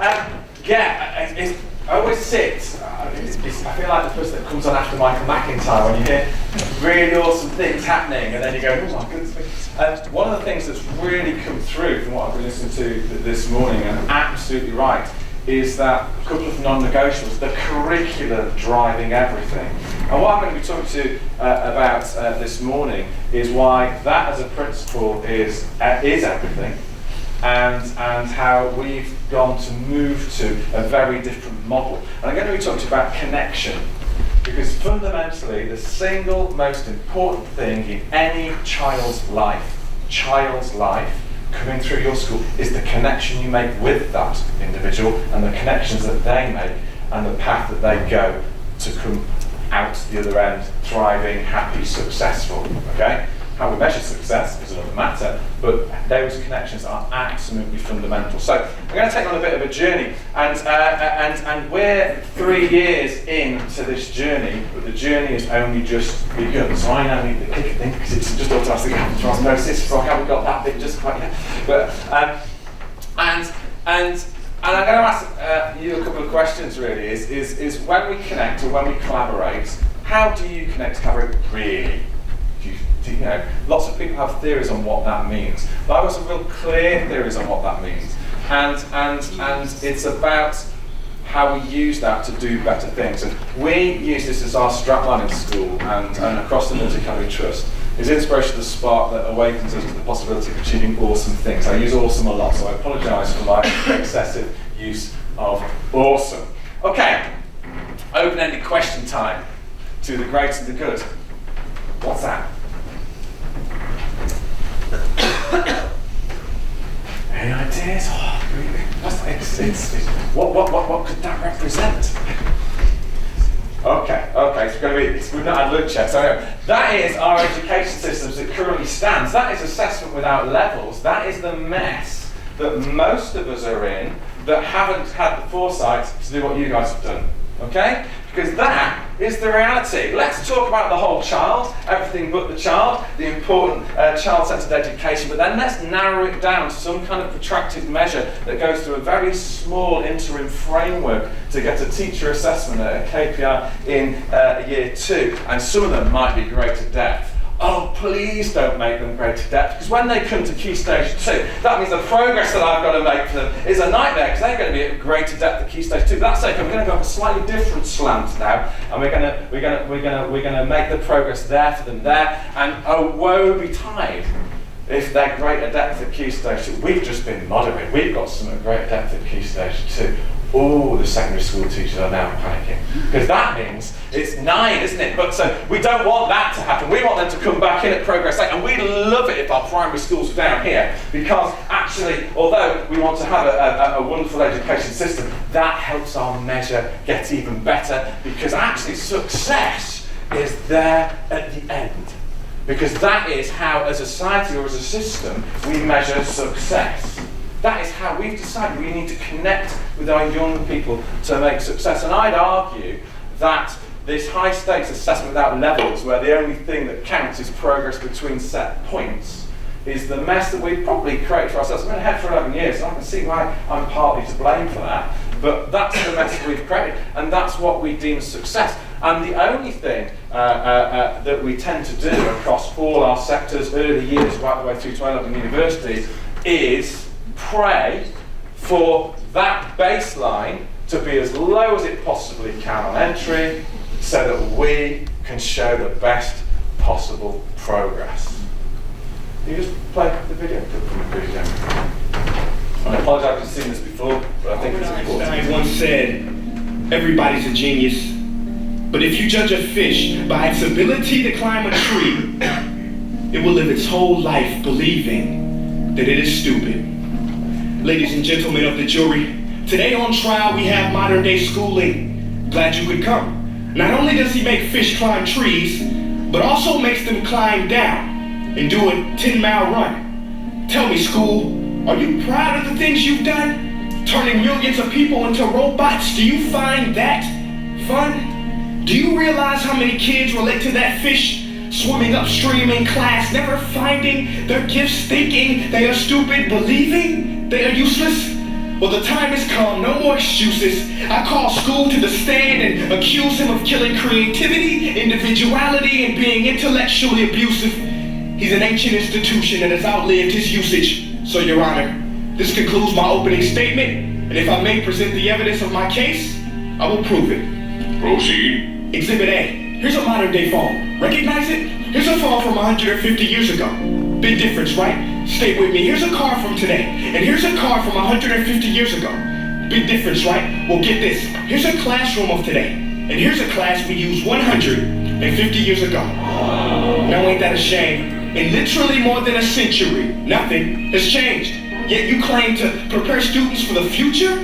I always sit. I feel like the person that comes on after Michael McIntyre when you hear really awesome things happening, and then you go, oh my goodness. One of the things that's really come through from what I've been listening to this morning, and absolutely right, is that a couple of non-negotiables, the curriculum driving everything. And what I'm going to be talking to you about this morning is why that as a principle is everything, and how we've gone to move to a very different model. And I'm going to be talking to you about connection, because fundamentally the single most important thing in any child's life coming through your school is the connection you make with that individual, and the connections that they make, and the path that they go to come out the other end thriving, happy, successful. Okay? How we measure success is another matter, but those connections are absolutely fundamental. So we're going to take on a bit of a journey, and we're 3 years into this journey, but the journey has only just begun. So I now need the clicker thing, because it's just automatically happened for osmosis, so I haven't got that bit just quite yet. But and I'm going to ask you a couple of questions. Really, is when we connect or when we collaborate, how do you connect, collaborate really? You know, lots of people have theories on what that means, but I've got some real clear theories on what that means, and it's about how we use that to do better things. And we use this as our strapline in school and across the Multi-Academy Trust. Is inspiration the spark that awakens us to the possibility of achieving awesome things. I use awesome a lot, so I apologise for my excessive use of awesome. Okay, open-ended question time to the great and the good. What's that? Any ideas? Oh, what could that represent? Okay, so we've not had lunch yet, so anyway, that is our education system as it currently stands. That is assessment without levels. That is the mess that most of us are in that haven't had the foresight to do what you guys have done. Okay? Because that is the reality. Let's talk about the whole child, everything but the child, the important child-centered education, but then let's narrow it down to some kind of protracted measure that goes through a very small interim framework to get a teacher assessment at a KPI in year 2, and some of them might be greater depth. Oh, please don't make them greater depth, because when they come to Key Stage 2, that means the progress that I've got to make for them is a nightmare, because they're going to be at greater depth at Key Stage 2. But that's okay. We're going to go up a slightly different slant now, and we're going to make the progress there for them there. And oh, woe betide if they're greater depth at Key Stage 2. We've just been moderate. We've got some at greater depth at Key Stage 2. Oh, the secondary school teachers are now panicking, because that means it's 9, isn't it? But so we don't want that to happen. We want them to come back in at progress 8, and we'd love it if our primary schools were down here, because actually, although we want to have a wonderful education system, that helps our measure get even better, because actually success is there at the end. Because that is how, as a society or as a system, we measure success. That is how we've decided we need to connect with our young people to make success. And I'd argue that this high stakes assessment without levels, where the only thing that counts is progress between set points, is the mess that we've probably created for ourselves. I've been ahead for 11 years, and I can see why I'm partly to blame for that. But that's the mess that we've created, and that's what we deem success. And the only thing that we tend to do across all our sectors, early years right the way through to A-level university, is pray for that baseline to be as low as it possibly can on entry, so that we can show the best possible progress. Can you just play the video clip from the video? I apologise if you've seen this before, but I think it's important. Einstein once said, everybody's a genius, but if you judge a fish by its ability to climb a tree, it will live its whole life believing that it is stupid. Ladies and gentlemen of the jury, today on trial we have modern day schooling. Glad you could come. Not only does he make fish climb trees, but also makes them climb down and do a 10-mile run. Tell me, school, are you proud of the things you've done? Turning millions of people into robots, do you find that fun? Do you realize how many kids relate to that fish swimming upstream in class, never finding their gifts, thinking they are stupid, believing they are useless? Well, the time has come, no more excuses. I call school to the stand and accuse him of killing creativity, individuality, and being intellectually abusive. He's an ancient institution that has outlived his usage. So, Your Honor, this concludes my opening statement, and if I may present the evidence of my case, I will prove it. Proceed. Exhibit A. Here's a modern day phone. Recognize it? Here's a phone from 150 years ago. Big difference, right? Stay with me. Here's a car from today. And here's a car from 150 years ago. Big difference, right? Well, get this. Here's a classroom of today. And here's a class we used 150 years ago. Now ain't that a shame? In literally more than a century, nothing has changed. Yet you claim to prepare students for the future?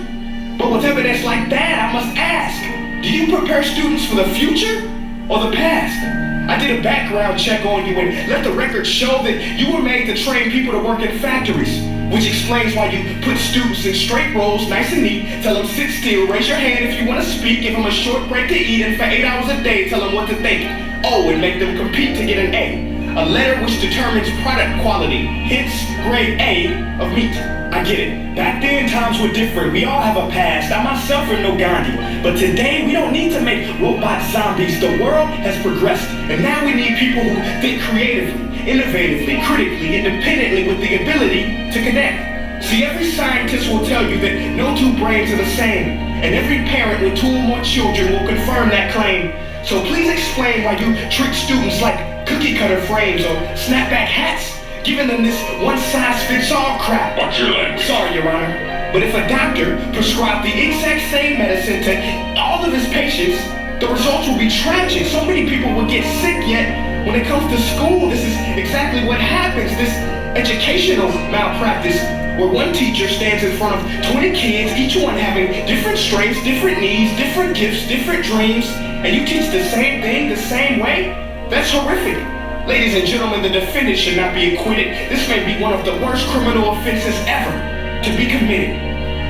But with evidence like that, I must ask, do you prepare students for the future or the past? I did a background check on you and let the record show that you were made to train people to work in factories, which explains why you put students in straight rows, nice and neat, tell them sit still, raise your hand if you want to speak, give them a short break to eat, and for 8 hours a day tell them what to think. Oh, and make them compete to get an A letter which determines product quality, hence grade A of meat. I get it. Back then, times were different. We all have a past. I myself am no Gandhi. But today, we don't need to make robot zombies. The world has progressed. And now we need people who think creatively, innovatively, critically, independently, with the ability to connect. See, every scientist will tell you that no two brains are the same. And every parent with 2 or more children will confirm that claim. So please explain why you treat students like cookie cutter frames or snapback hats, giving them this one-size-fits-all crap. Watch your language. Sorry, Your Honor, but if a doctor prescribed the exact same medicine to all of his patients, the results will be tragic. So many people will get sick, yet when it comes to school, this is exactly what happens. This educational malpractice, where one teacher stands in front of 20 kids, each one having different strengths, different needs, different gifts, different dreams, and you teach the same thing the same way? That's horrific. Ladies and gentlemen, the defendant should not be acquitted. This may be one of the worst criminal offenses ever to be committed.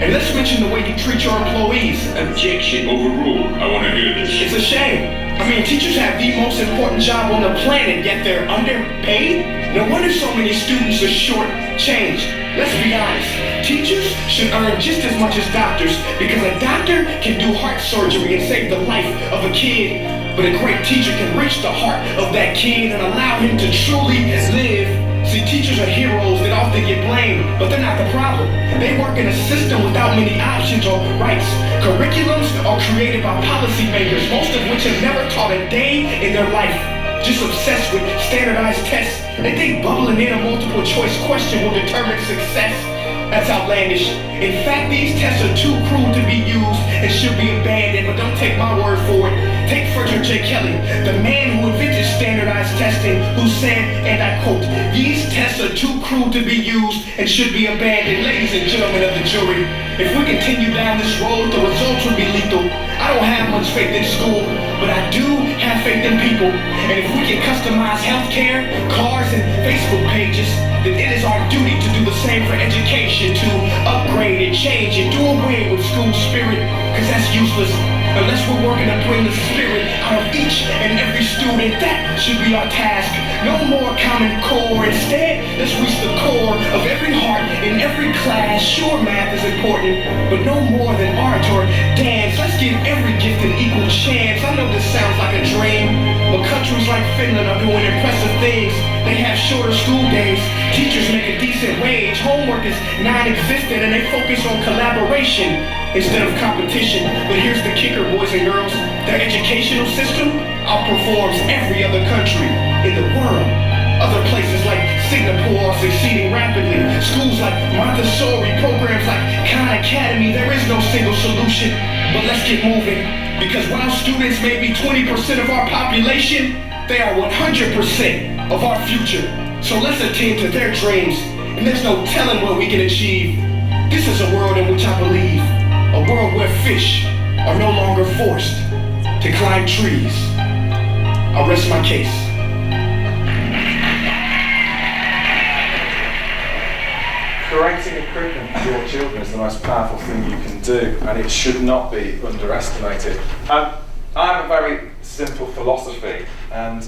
And let's mention the way you treat your employees. Objection overruled. I want to hear this. It's a shame. I mean, teachers have the most important job on the planet, yet they're underpaid? No wonder so many students are short-changed. Let's be honest. Teachers should earn just as much as doctors, because a doctor can do heart surgery and save the life of a kid. But a great teacher can reach the heart of that kid and allow him to truly live. See, teachers are heroes that often get blamed, but they're not the problem. They work in a system without many options or rights. Curriculums are created by policymakers, most of which have never taught a day in their life. Just obsessed with standardized tests. They think bubbling in a multiple choice question will determine success. That's outlandish. In fact, these tests are too cruel to be used and should be abandoned, but don't take my word for it. Take Richard J. Kelly, the man who invented standardized testing, who said, and I quote, "These tests are too cruel to be used and should be abandoned." Ladies and gentlemen of the jury, if we continue down this road, the results will be lethal. I don't have much faith in school, but I do have faith in people. And if we can customize healthcare, cars, and Facebook pages, then it is our duty to do the same for education, to upgrade and change and do away with school spirit, because that's useless unless we're working to bring the spirit out of each and every student. That should be our task. No more Common Core. Instead, let's reach the core of every heart in every class. Sure, math is important, but no more than art or dance. Let's give every gift an equal chance. I know this sounds like a dream, but countries like Finland are doing impressive things. They have shorter school days. Teachers make a decent wage. Homework is non-existent, and they focus on collaboration instead of competition. But here's the kicker, boys and girls. Their educational system outperforms every other country in the world. Other places like Singapore are succeeding rapidly. Schools like Montessori, programs like Khan Academy, there is no single solution. But let's get moving, because while students may be 20% of our population, they are 100% of our future. So let's attend to their dreams, and there's no telling what we can achieve. This is a world in which I believe, a world where fish are no longer forced to climb trees. I rest my case. Creating a curriculum for your children is the most powerful thing you can do, and it should not be underestimated. I have a very simple philosophy, and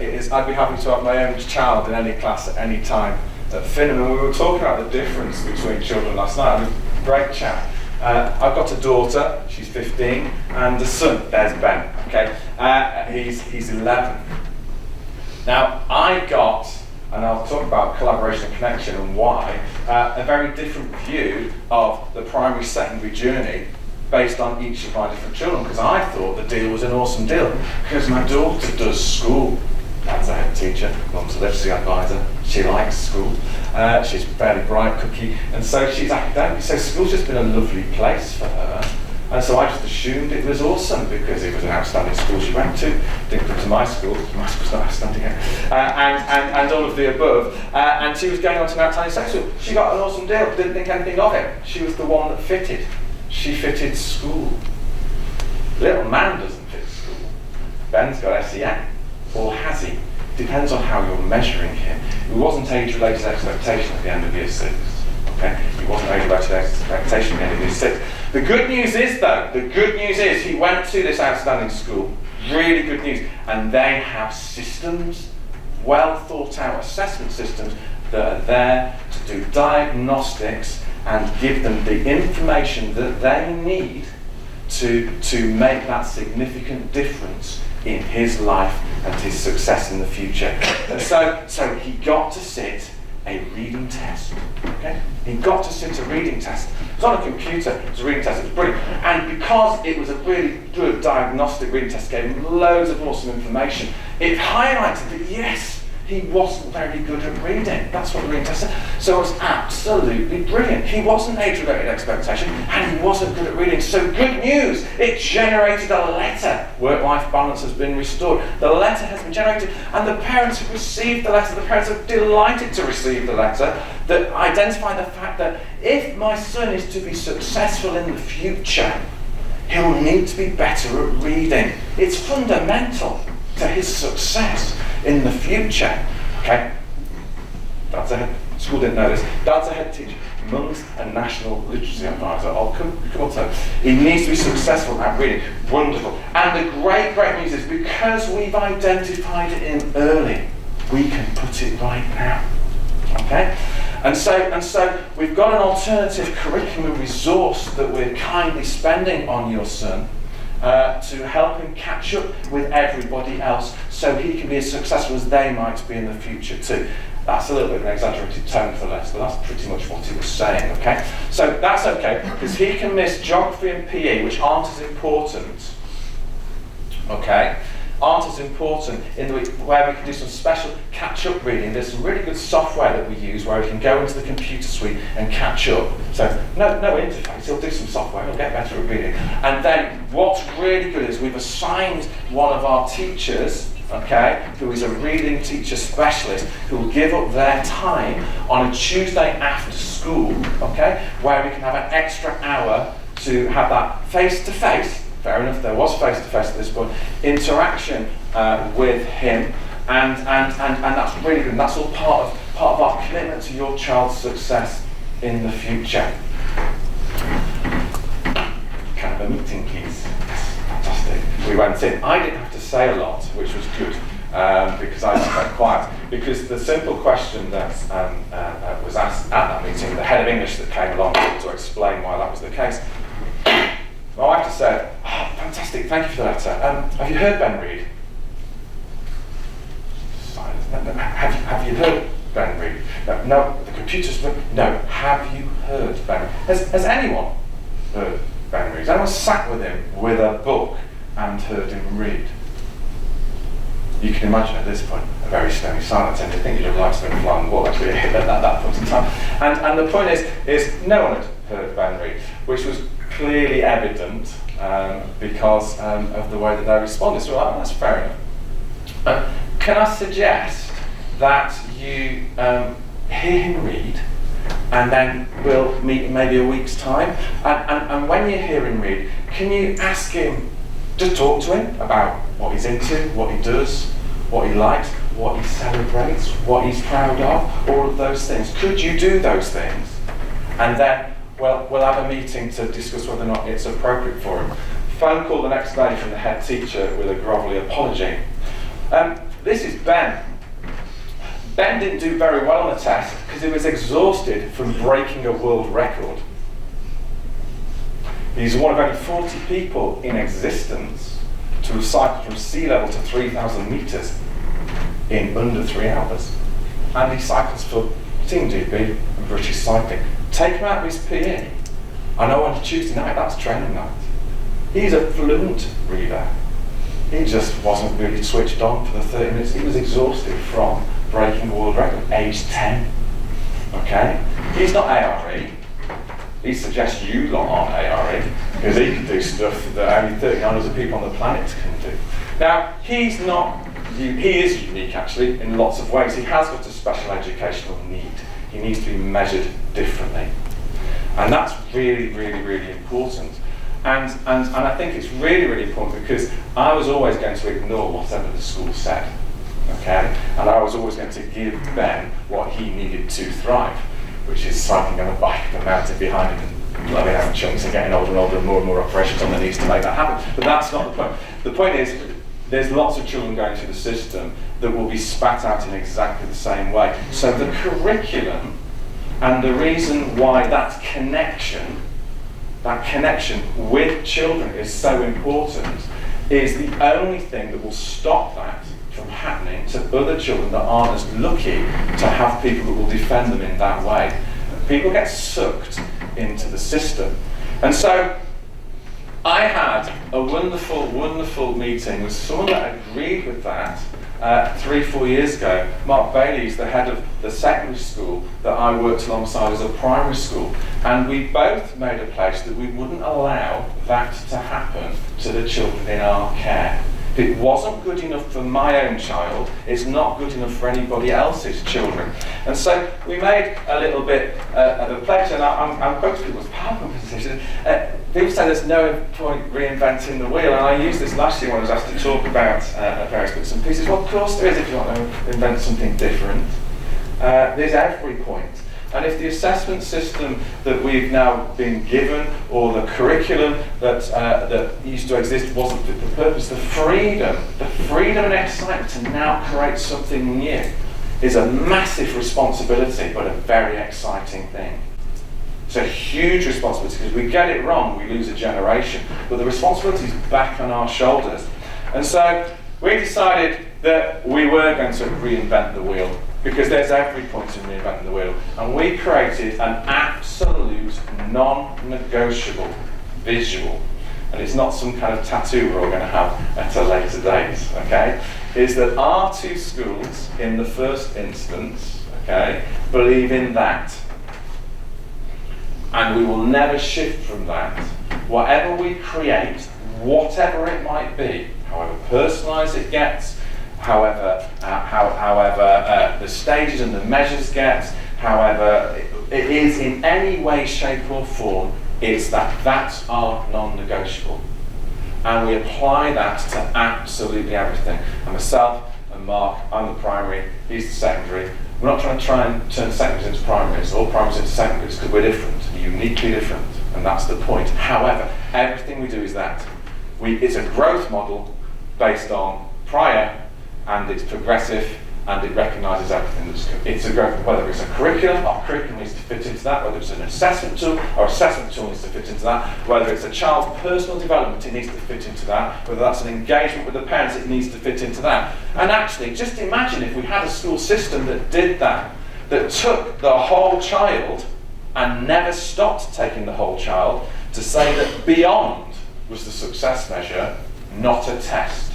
it is I'd be happy to have my own child in any class at any time at Finham. And we were talking about the difference between children last night. I mean, great chap. I've got a daughter, she's 15, and a son, there's Ben, okay? He's 11. Now, I got, and I'll talk about collaboration and connection and why, a very different view of the primary-secondary journey based on each of my different children, because I thought the deal was an awesome deal, because my daughter does school. Dad's a head teacher, mum's a literacy advisor, she likes school, she's fairly bright cookie, and so she's academic, so school's just been a lovely place for her, and so I just assumed it was awesome because it was an outstanding school she went to. Didn't come to my school's not outstanding yet, and all of the above, and she was going on to an outstanding secondary school. She got an awesome deal, didn't think anything of it. She was the one that fitted. She fitted school. Little man doesn't fit school. Ben's got SEN. Or has he? Depends on how you're measuring him. It wasn't age-related expectation at the end of year 6. Okay? It wasn't age-related expectation at the end of year 6. The good news is though, he went to this outstanding school, really good news, and they have systems, well thought out assessment systems that are there to do diagnostics and give them the information that they need to make that significant difference in his life and his success in the future. And so he got to sit a reading test. Okay? He got to sit a reading test. It was on a computer, it was a reading test, it was brilliant. And because it was a really good diagnostic reading test, gave him loads of awesome information, it highlighted that yes, he wasn't very good at reading. That's what the reading test said. So it was absolutely brilliant. He wasn't age-related expectation, and he wasn't good at reading. So good news, it generated a letter. Work-life balance has been restored. The letter has been generated, and the parents have received the letter. The parents are delighted to receive the letter that identify the fact that if my son is to be successful in the future, he'll need to be better at reading. It's fundamental to his success in the future. Okay? Dad's a head, school didn't know this. Dad's a head teacher. Mum's a national literacy advisor. Oh, come on, so he needs to be successful at reading. Wonderful. And the great news is because we've identified it in early, we can put it right now. Okay? And so we've got an alternative curriculum resource that we're kindly spending on your son to help him catch up with everybody else so he can be as successful as they might be in the future too. That's a little bit of an exaggerated tone for Les, but that's pretty much what he was saying, okay? So that's okay, because he can miss geography and PE, which aren't as important, okay? Aren't as important in the week where we can do some special catch-up reading. There's some really good software that we use where we can go into the computer suite and catch up. So no interface, he'll do some software, he'll get better at reading. And then what's really good is we've assigned one of our teachers, okay, who is a reading teacher specialist, who will give up their time on a Tuesday after school, okay, where we can have an extra hour to have that face-to-face. Fair enough, there was face-to-face at this point, interaction with him, and that's really good, and that's all part of our commitment to your child's success in the future. Kind of a meeting, please. Fantastic. We went in. I didn't have to say a lot, which was good, because I was quite quiet, because the simple question that was asked at that meeting, the head of English that came along to explain why that was the case, my wife just said, "Oh, fantastic, thank you for the letter. Have you heard Ben read?" Silence. No, have you heard Ben read? No, the computer's... No, have you heard Ben read? Has anyone heard Ben read? Has anyone sat with him with a book and heard him read? You can imagine at this point a very stony silence, and you think you'd have liked to fly on the wall actually at that point in time. And the point is no one had heard Ben read, which was clearly evident because of the way that they responded. So that's fair enough. Can I suggest that you hear him read, and then we'll meet in maybe a week's time, and when you hear him read, can you ask him to talk to him about what he's into, what he does, what he likes, what he celebrates, what he's proud of, all of those things. Could you do those things? And then we'll have a meeting to discuss whether or not it's appropriate for him. Phone call the next day from the head teacher with a grovelly apology. This is Ben. Ben didn't do very well on the test because he was exhausted from breaking a world record. He's one of only 40 people in existence to have cycled from sea level to 3,000 metres in under 3 hours. And he cycles for Team GB and British Cycling. Take him out of his PE. I know on Tuesday night, that's training night. He's a fluent reader. He just wasn't really switched on for the 30 minutes. He was exhausted from breaking the world record, age 10. Okay? He's not ARE. He suggests you lot aren't ARE, because he can do stuff that only 39 other people on the planet can do. Now, he is unique actually in lots of ways. He has got a special educational need. He needs to be measured differently. And that's really, really, really important. And I think it's really, really important because I was always going to ignore whatever the school said, okay? And I was always going to give Ben what he needed to thrive, which is cycling on a bike, the mountain behind him, and blowing out chunks and getting older and older and more operations on the knees to make that happen. But that's not the point. The point is, there's lots of children going through the system that will be spat out in exactly the same way. So the curriculum and the reason why that connection with children is so important is the only thing that will stop that from happening to other children that aren't as lucky to have people that will defend them in that way. People get sucked into the system. And so I had a wonderful, wonderful meeting with someone that agreed with that 3-4 years ago. Mark Bailey is the head of the secondary school that I worked alongside as a primary school, and we both made a pledge that we wouldn't allow that to happen to the children in our care. If it wasn't good enough for my own child, it's not good enough for anybody else's children. And so we made a little bit of a pledge, and I'm quoting people's PowerPoint presentation. People say there's no point reinventing the wheel, and I used this last year when I was asked to talk about various bits and pieces. Well, of course there is if you want to invent something different. There's every point. And if the assessment system that we've now been given, or the curriculum that used to exist wasn't fit for purpose, the freedom and excitement to now create something new is a massive responsibility, but a very exciting thing. It's a huge responsibility, because if we get it wrong, we lose a generation. But the responsibility is back on our shoulders. And so we decided that we were going to reinvent the wheel, because there's every point in reinventing the wheel. And we created an absolute non-negotiable visual. And it's not some kind of tattoo we're all going to have at a later date, okay? Is that our two schools, in the first instance, okay, believe in that. And we will never shift from that. Whatever we create, whatever it might be, however personalised it gets, however the stages and the measures get, however it is in any way, shape or form, it's that's our non-negotiable. And we apply that to absolutely everything. And myself and Mark, I'm the primary, he's the secondary. We're not trying to turn secondaries into primaries, or primaries into secondaries, because we're different, uniquely different, and that's the point. However, everything we do is that. It's a growth model based on prior, and it's progressive, and it recognises everything. It's a growth, whether it's a curriculum, our curriculum needs to fit into that, whether it's an assessment tool, our assessment tool needs to fit into that, whether it's a child's personal development, it needs to fit into that, whether that's an engagement with the parents, it needs to fit into that. And actually, just imagine if we had a school system that did that took the whole child and never stopped taking the whole child, to say that beyond was the success measure, not a test.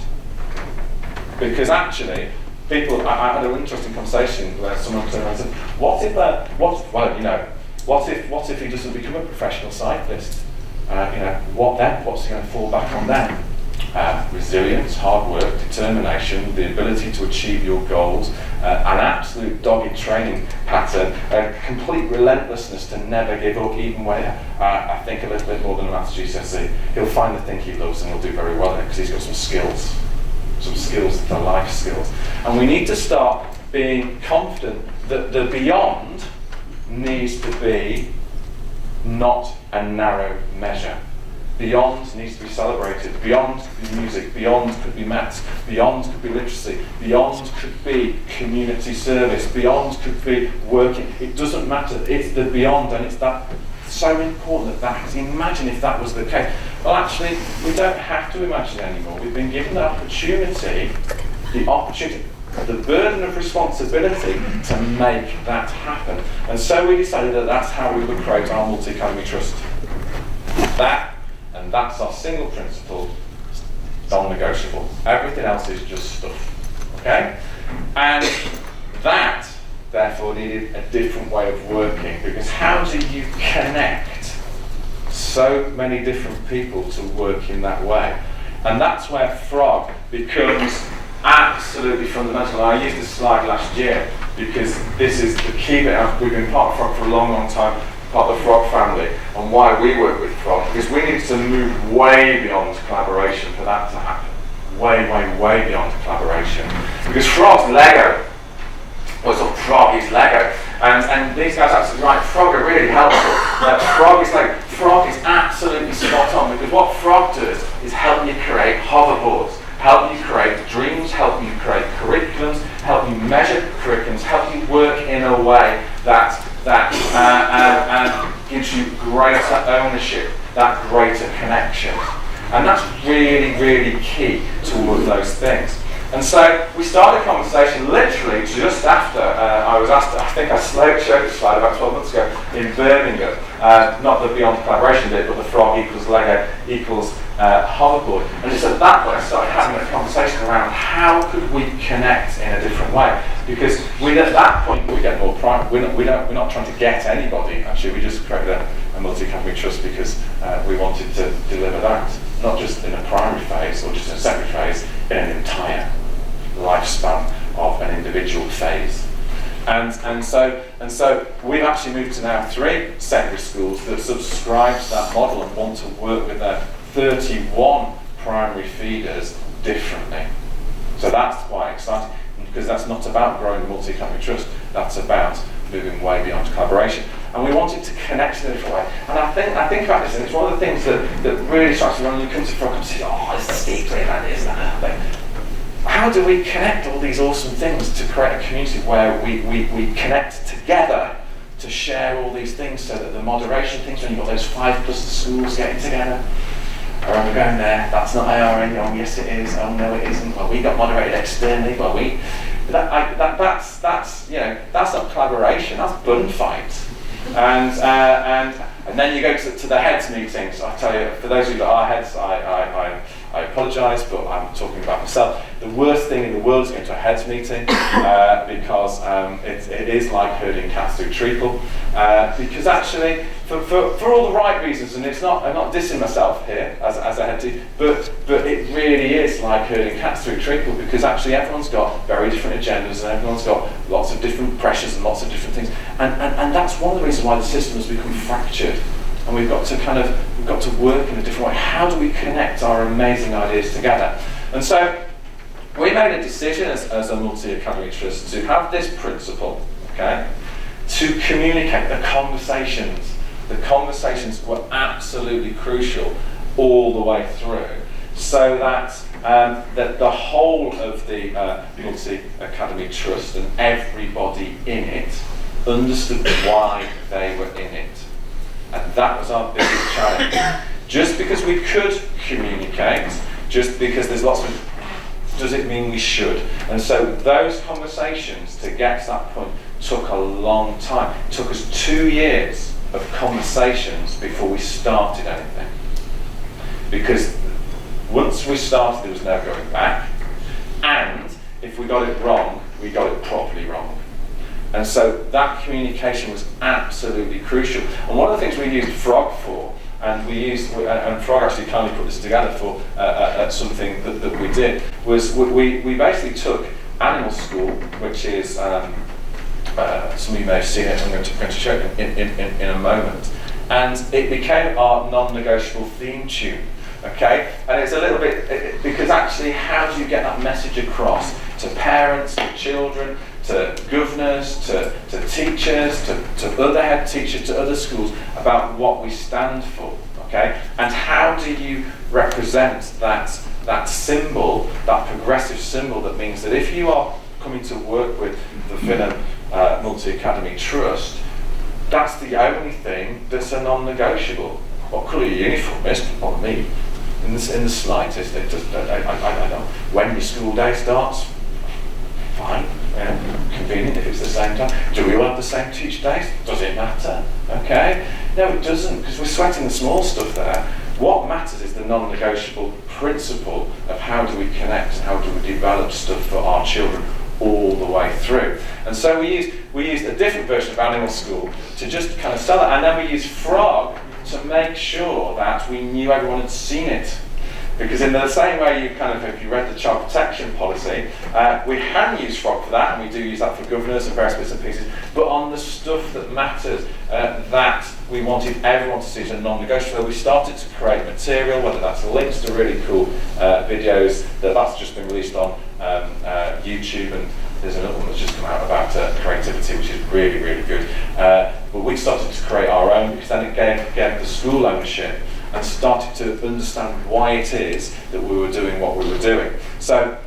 Because actually, I had an interesting conversation where someone turned around and said, what if he doesn't become a professional cyclist? What then? What's he going to fall back on then? Resilience, hard work, determination, the ability to achieve your goals, an absolute dogged training pattern, a complete relentlessness to never give up, even when I think a little bit more than a maths GCSE. He'll find the thing he loves and he'll do very well in it, because he's got some skills, the life skills. And we need to start being confident that the beyond needs to be not a narrow measure. Beyond needs to be celebrated. Beyond could be music. Beyond could be maths. Beyond could be literacy. Beyond could be community service. Beyond could be working. It doesn't matter. It's the beyond, and it's that so important that imagine if that was the case. Well, actually, we don't have to imagine anymore. We've been given the opportunity, the burden of responsibility to make that happen. And so we decided that that's how we would create our multi-academy trust. And that's our single principle, non-negotiable. Everything else is just stuff, okay? And that, therefore, needed a different way of working, because how do you connect so many different people to work in that way? And that's where Frog becomes absolutely fundamental. I used this slide last year because this is the key bit. We've been part of Frog for a long, long time, part of the Frog family, and why we work with Frog, because we need to move way beyond collaboration for that to happen. Way, way, way beyond collaboration. Because Frog's Lego. Well, it's not Frog, it's Lego. And these guys are absolutely right. Frog are really helpful. Frog is absolutely spot on, because what Frog does is help you create hoverboards, help you create dreams, help you create curriculums, help you measure curriculums, help you work in a way that gives you greater ownership, that greater connection. And that's really, really key to all of those things. And so we started a conversation literally just after I was asked, I think I showed this slide about 12 months ago in Birmingham, not the Beyond Collaboration bit, but the Frog equals Lego equals hoverboard. And just at that point I started having a conversation around how could we connect in a different way. Because at that point we get more pride. We're not trying to get anybody, actually. We just created a multi-academy trust because we wanted to deliver that, not just in a primary phase or just in a secondary phase, in an entire lifespan of an individual phase. And so we've actually moved to now 3 secondary schools that subscribe to that model and want to work with their 31 primary feeders differently. So that's quite exciting, because that's not about growing the multi-academy trust, that's about moving way beyond collaboration. And we wanted to connect in a different way. And I think about this, and it's one of the things that really strikes me when you come to Frog and say, oh, it's steeply like this, that thing. How do we connect all these awesome things to create a community where we connect together to share all these things, so that the moderation things, when you've got those 5+ schools getting together, or we're going there, that's not ARN, oh yes it is, oh no it isn't, well we got moderated externally, well that's not collaboration, that's bun fight. And then you go to the heads meetings. I tell you, for those of you that are heads, I apologise, but I'm talking about myself. The worst thing in the world is going to a heads meeting, because it is like herding cats through treacle. Because actually, for all the right reasons, and I'm not dissing myself here as a head team, but it really is like herding cats through treacle, because actually everyone's got very different agendas and everyone's got lots of different pressures and lots of different things, and that's one of the reasons why the system has become fractured. And we've got to work in a different way. How do we connect our amazing ideas together? And so we made a decision as a multi-academy trust to have this principle, okay, to communicate the conversations. The conversations were absolutely crucial all the way through, so that that the whole of the multi-academy trust and everybody in it understood why they were in it. And that was our biggest challenge. Just because we could communicate, just because there's lots of, does it mean we should? And so those conversations to get to that point took a long time. It took us 2 years of conversations before we started anything. Because once we started, there was no going back. And if we got it wrong, we got it properly wrong. And so that communication was absolutely crucial. And one of the things we used Frog for, and Frog actually kindly put this together for something that we did, was we basically took Animal School, which is, some of you may have seen it, I'm going to show it in a moment, and it became our non-negotiable theme tune. Okay, and it's a little bit, because actually how do you get that message across to parents, to children, to governors, to teachers, to other head teachers, to other schools, about what we stand for, okay? And how do you represent that symbol, that progressive symbol that means that if you are coming to work with the Finham Multi-Academy Trust, That's the only thing that's a non-negotiable. What colour are your uniform is? On me. In the slightest, it does, I don't. When your school day starts, fine, convenient if it's the same time. Do we all have the same teach days? Does it matter? Okay? No, it doesn't, because we're sweating the small stuff there. What matters is the non-negotiable principle of how do we connect and how do we develop stuff for our children all the way through. And so we used a different version of Animal School to just kind of sell it, and then we used Frog to make sure that we knew everyone had seen it. Because in the same way you kind of, if you read the child protection policy, we hadn't used Frog for that, and we do use that for governors and various bits and pieces, but on the stuff that matters, that we wanted everyone to see as a non-negotiable, we started to create material, whether that's links to really cool videos, that's just been released on YouTube, and there's another one that's just come out about creativity, which is really, really good. But we started to create our own, because then it gave the school ownership and started to understand why it is that we were doing what we were doing. So,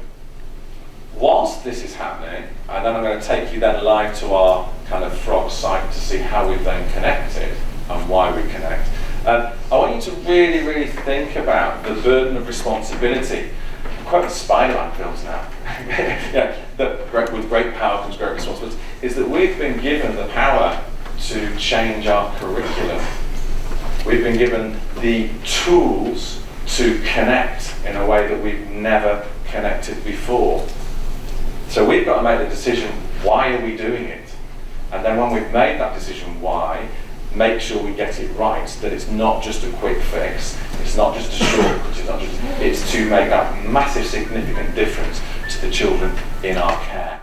whilst this is happening, and then I'm going to take you then live to our kind of Frog site to see how we've then connected and why we connect. I want you to really, really think about the burden of responsibility. I'm quoting Spider-Man films now. That with great power comes great responsibility. Is that we've been given the power to change our curriculum. We've been given the tools to connect in a way that we've never connected before. So we've got to make the decision, why are we doing it? And then when we've made that decision, why, make sure we get it right, that it's not just a quick fix, it's not just a shortcut, it's to make that massive significant difference to the children in our care.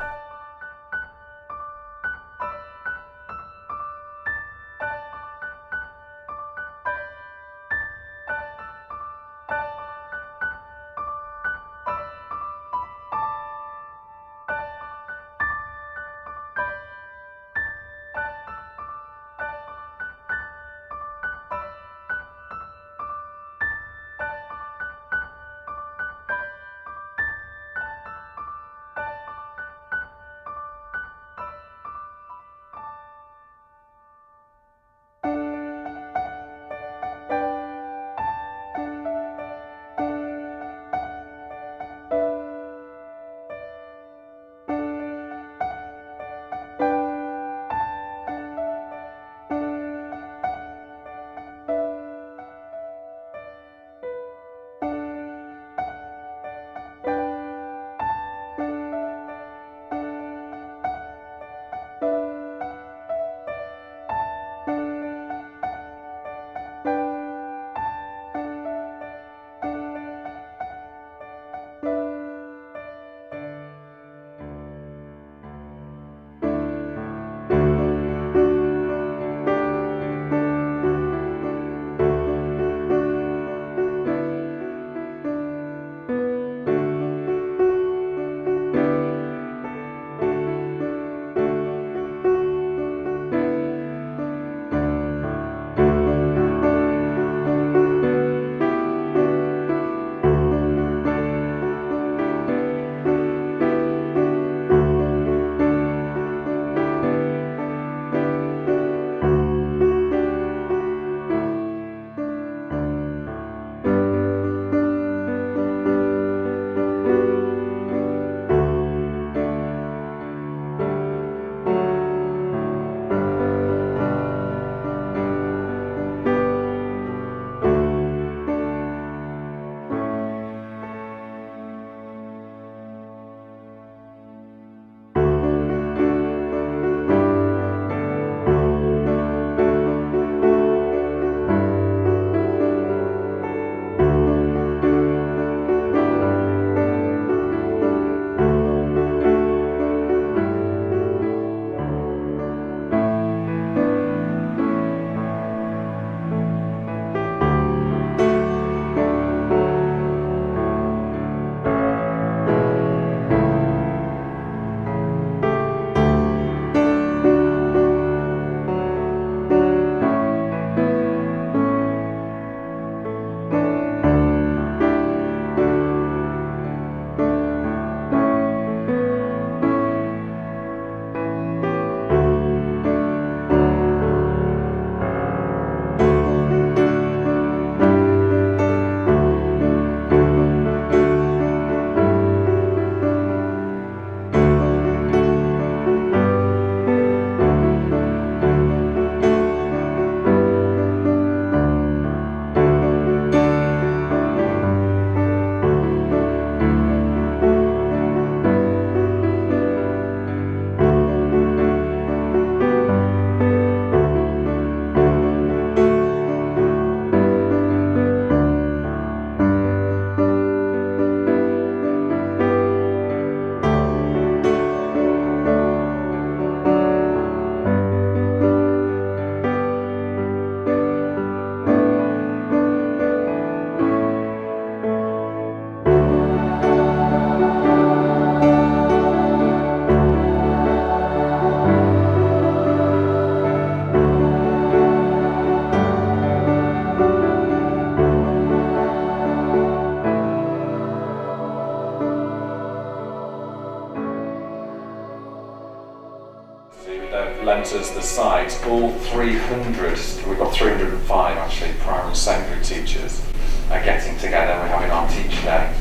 the site, all 300, we've got 305 actually, primary and secondary teachers are getting together. We're having our teacher day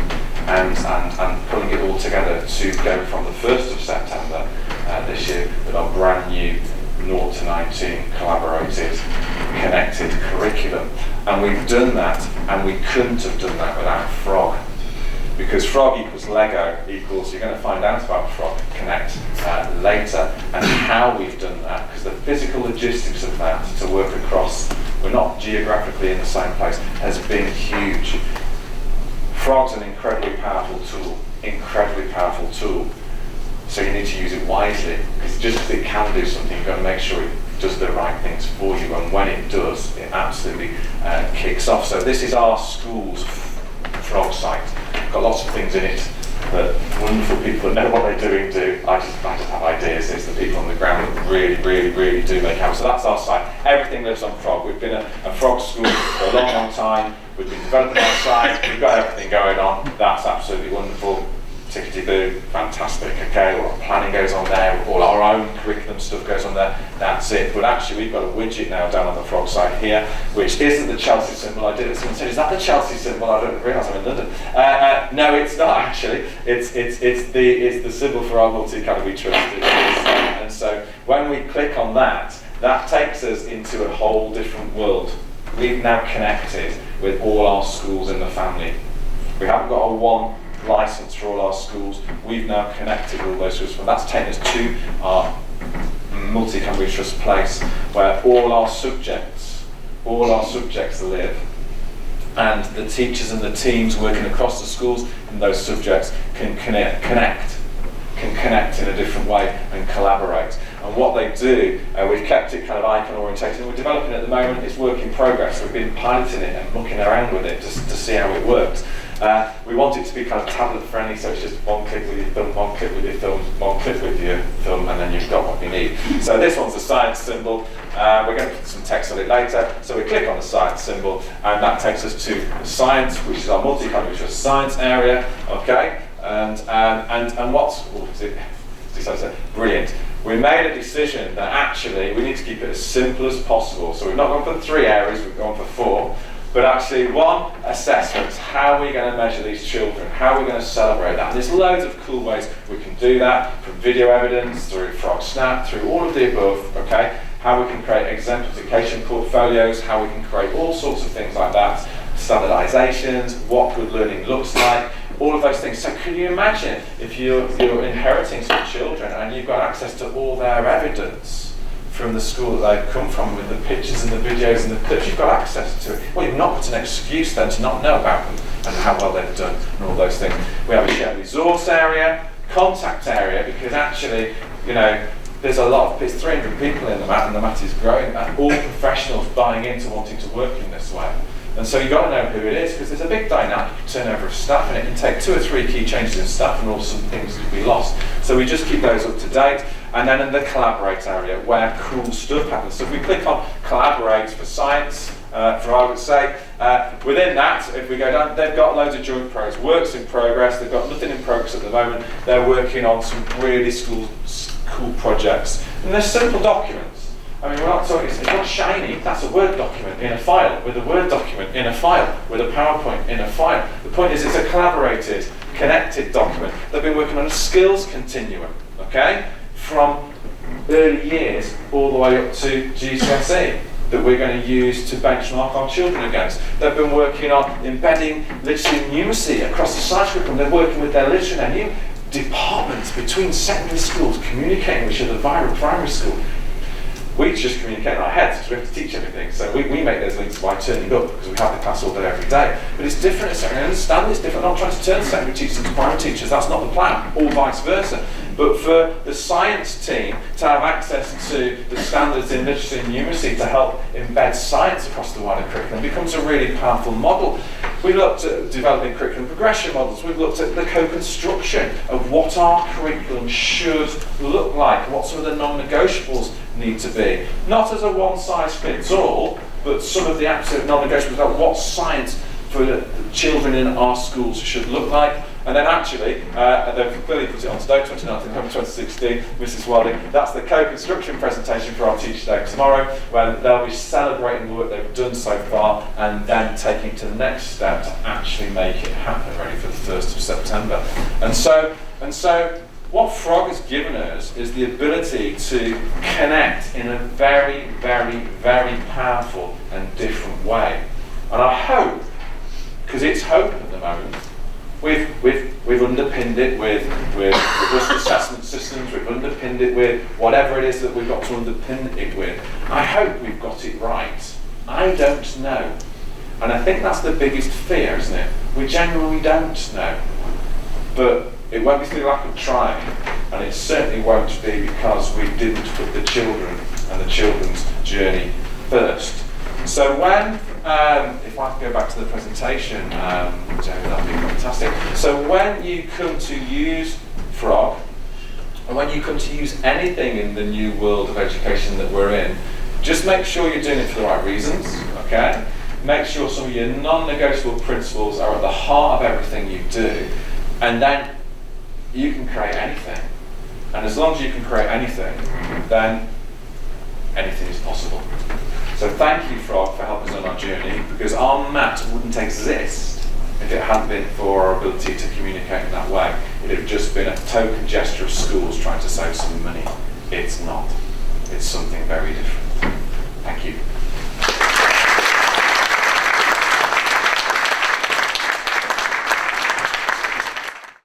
and pulling it all together to go from the 1st of September this year with our brand new 0 to 19 collaborated, connected curriculum. And we've done that, and we couldn't have done that without Frog. Because Frog equals Lego equals, you're going to find out about Frog Connect later, and how we've done that, because the physical logistics of that to work across, we're not geographically in the same place, has been huge. Frog's an incredibly powerful tool, so you need to use it wisely, because just because it can do something, you've got to make sure it does the right things for you, and when it does, it absolutely kicks off. So this is our school's Frog site. Got lots of things in it that wonderful people that know what they're doing do. I just have ideas. It's the people on the ground that really do make happen. So that's our site. Everything lives on Frog. We've been a Frog school for a long time. We've been developing our site. We've got everything going on. That's absolutely wonderful. Tickety-boo, fantastic, okay, all our planning goes on there, all our own curriculum stuff goes on there, that's it. But actually we've got a widget now down on the Frog site here, which isn't the Chelsea symbol. I did it, someone said, is that the Chelsea symbol? I don't realise I'm in London. No, it's not actually, it's the symbol for our multi-academy trust. And so when we click on that, that takes us into a whole different world. We've now connected with all our schools in the family. We haven't got a one license for all our schools. We've now connected all those schools. That's taken us to our multi-academy trust place where all our subjects live, and the teachers and the teams working across the schools in those subjects can connect in a different way and collaborate. And what they do, we've kept it kind of icon orientated, and we're developing it at the moment. It's work in progress. We've been piloting it and mucking around with it just to see how it works. We want it to be kind of tablet friendly, so it's just one click with your thumb, one click with your thumb, one click with your thumb, and then you've got what you need. So this one's the science symbol. We're going to put some text on it later. So we click on the science symbol, and that takes us to science, which is our multi-academy trust science area. Okay, and what's brilliant. We made a decision that actually we need to keep it as simple as possible. So we've not gone for 3 areas, we've gone for 4. But actually, one, assessment. How are we going to measure these children? How are we going to celebrate that? And there's loads of cool ways we can do that, from video evidence, through Frog Snap, through all of the above, okay? How we can create exemplification portfolios, how we can create all sorts of things like that, standardizations, what good learning looks like, all of those things. So can you imagine if you're inheriting some children and you've got access to all their evidence from the school that they've come from, with the pictures and the videos and the clips, you've got access to it. Well, you've not got an excuse then to not know about them and how well they've done and all those things. We have a shared resource area, contact area, because actually, you know, there's 300 people in the mat, and the mat is growing, and all professionals buying into wanting to work in this way. And so you've got to know who it is, because there's a big dynamic turnover of staff, and it can take 2 or 3 key changes in staff and all some things could be lost. So we just keep those up to date. And then in the collaborate area, where cool stuff happens. So if we click on collaborate for science, I would say, within that, if we go down, they've got loads of joint programs, works in progress. They've got nothing in progress at the moment. They're working on some really cool projects. And they're simple documents. I mean, we're not talking, it's not shiny, that's a Word document in a file, with a Word document in a file, with a PowerPoint in a file. The point is, it's a collaborated, connected document. They've been working on a skills continuum, okay? From early years all the way up to GCSE that we're going to use to benchmark our children against. They've been working on embedding literacy and numeracy across the science curriculum. They're working with their literacy and new departments between secondary schools, communicating with each other via primary school. We just communicate in our heads because we have to teach everything. So we make those links by turning up, because we have the class all day every day. But it's different. I understand it's different. I'm not trying to turn secondary teachers into primary teachers. That's not the plan, or vice versa. But for the science team to have access to the standards in literacy and numeracy to help embed science across the wider curriculum becomes a really powerful model. We looked at developing curriculum progression models. We've looked at the co-construction of what our curriculum should look like, what some of the non-negotiables need to be. Not as a one-size-fits-all, but some of the absolute non-negotiables about what science for the children in our schools should look like. And then actually, they've clearly put it on today, 29th of November 2016, Mrs. Wilding. That's the co-construction presentation for our Teacher Day tomorrow, where they'll be celebrating the work they've done so far and then taking to the next step to actually make it happen, ready for the 1st of September. And so what Frog has given us is the ability to connect in a very, very, very powerful and different way. And I hope, because it's hope at the moment, we've underpinned it with risk assessment systems, we've underpinned it with whatever it is that we've got to underpin it with. I hope we've got it right. I don't know. And I think that's the biggest fear, isn't it? We genuinely don't know. But it won't be through lack of trying, and it certainly won't be because we didn't put the children and the children's journey first. So when, if I can go back to the presentation, Jamie, that'd be fantastic. So when you come to use Frog, and when you come to use anything in the new world of education that we're in, just make sure you're doing it for the right reasons, okay? Make sure some of your non-negotiable principles are at the heart of everything you do, and then you can create anything. And as long as you can create anything, then anything is possible. So thank you, Frog, for helping us on our journey, because our mat wouldn't exist if it hadn't been for our ability to communicate in that way. It would have just been a token gesture of schools trying to save some money. It's not. It's something very different. Thank you.